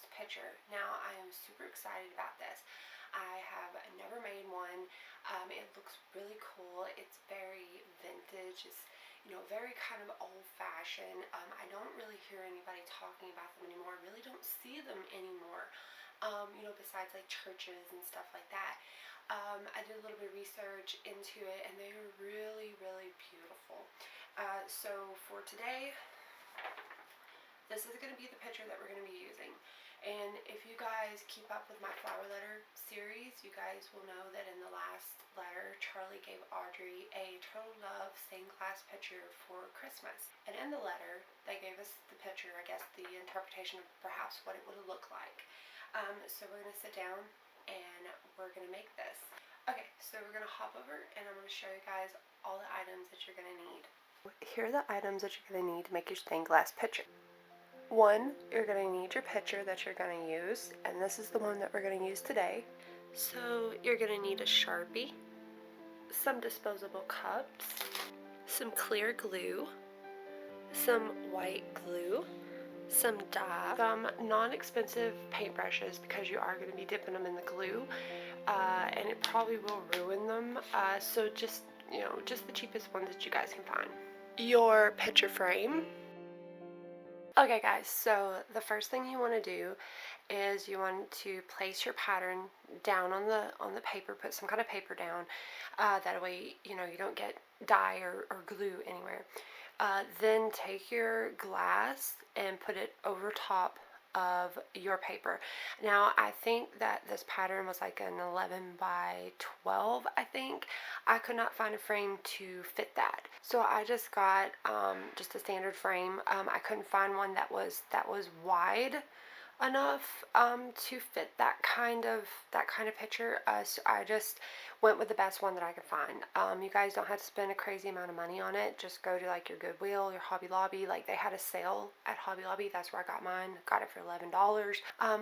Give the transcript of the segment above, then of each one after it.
last picture. Now I am super excited about this. I have never made one. It looks really cool. It's very vintage. It's, you know, very kind of old-fashioned. I don't really hear anybody talking about them anymore. I really don't see them anymore. You know, besides like churches and stuff like that. I did a little bit of research into it, and they are really, really beautiful. So for today, this is going to be the picture that we're going to be using. And if you guys keep up with my flower letter series, you guys will know that in the last letter, Charlie gave Audrey a Total Love stained glass picture for Christmas. And in the letter, they gave us the picture, I guess the interpretation of perhaps what it would look like. So we're going to sit down and we're going to make this. Okay, so we're going to hop over and I'm going to show you guys all the items that you're going to need. Here are the items that you're going to need to make your stained glass picture. One, you're going to need your pitcher that you're going to use, and this is the one that we're going to use today. So you're going to need a Sharpie, some disposable cups, some clear glue, some white glue, some dye, some non-expensive paintbrushes because you are going to be dipping them in the glue, and it probably will ruin them, so just, you know, just the cheapest ones that you guys can find. Your picture frame. Okay guys, so the first thing you want to do is you want to place your pattern down on the paper, put some kind of paper down, that way, you know, you don't get dye or glue anywhere. Then take your glass and put it over top of your paper. Now I think that this pattern was like an 11 by 12, I think. I could not find a frame to fit that, so I just got just a standard frame. I couldn't find one that was wide enough to fit that kind of picture, so I just went with the best one that I could find. You guys don't have to spend a crazy amount of money on it. Just go to like your Goodwill, your Hobby Lobby. Like, they had a sale at Hobby Lobby. That's where I got mine. Got it for $11.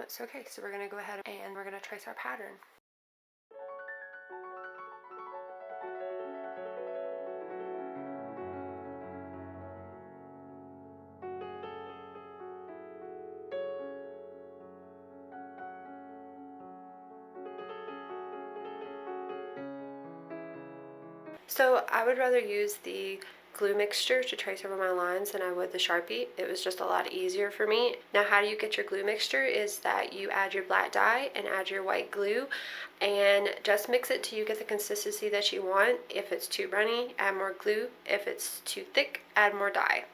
So okay, so we're gonna go ahead and we're gonna trace our pattern. So I would rather use the glue mixture to trace over my lines than I would the Sharpie. It was just a lot easier for me. Now how do you get your glue mixture is that you add your black dye and add your white glue and just mix it till you get the consistency that you want. If it's too runny, add more glue. If it's too thick, add more dye.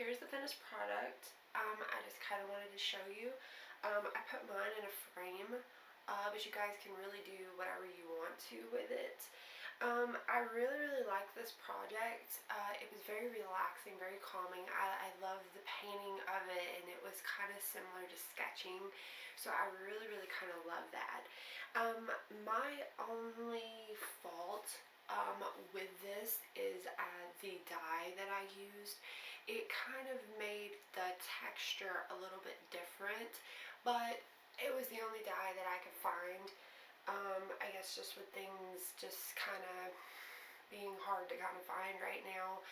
here's the finished product. I just kind of wanted to show you. I put mine in a frame, but you guys can really do whatever you want to with it. I really like this project. It was very relaxing, very calming. I love the painting of it, and it was kind of similar to sketching, so I really kind of love that. My only fault with this is the dye that I used. It kind of made the texture a little bit different, but it was the only dye that I could find. I guess just with things just kind of being hard to kind of find right now,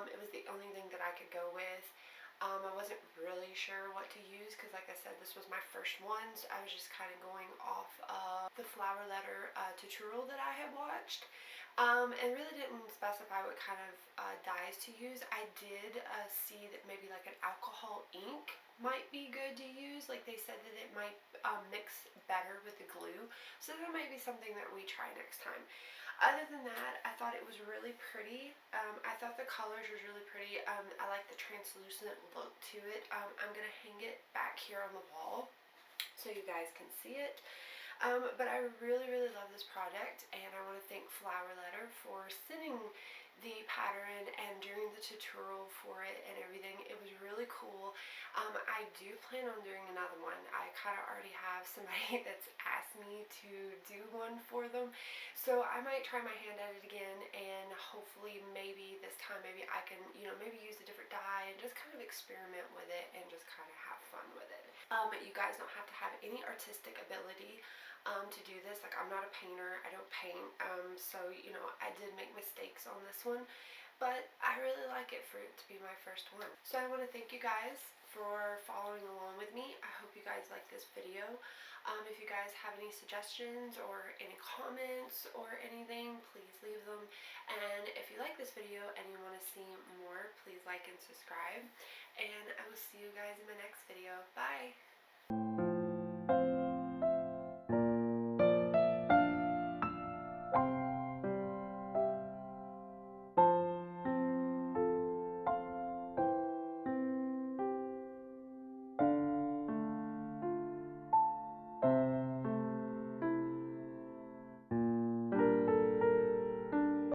it was the only thing that I could go with. I wasn't really sure what to use because, like I said, this was my first one, so I was just kind of going off of the flower letter tutorial that I had watched, and really didn't specify what kind of dyes to use. I did see that maybe like an alcohol ink might be good to use. Like they said that it might mix better with the glue, so that might be something that we try next time. Other than that, I thought it was really pretty. I thought the colors was really pretty. I like the translucent look to it. I'm going to hang it back here on the wall so you guys can see it. But I really love this project, and I want to thank Flower Letter for sending the pattern and during the tutorial for it and everything. It was really cool. I do plan on doing another one. I kind of already have somebody that's asked me to do one for them, so I might try my hand at it again, and hopefully maybe this time maybe I can, you know, maybe use a different dye and just kind of experiment with it and just kind of have fun with it. You guys don't have to have any artistic ability to do this. Like, I'm not a painter, I don't paint, so, you know, I did make mistakes on this one, but I really like it for it to be my first one. So I want to thank you guys for following along with me. I hope you guys like this video. If you guys have any suggestions or any comments or anything, please leave them. And if you like this video and you want to see more, please like and subscribe. And I will see you guys in my next video. Bye!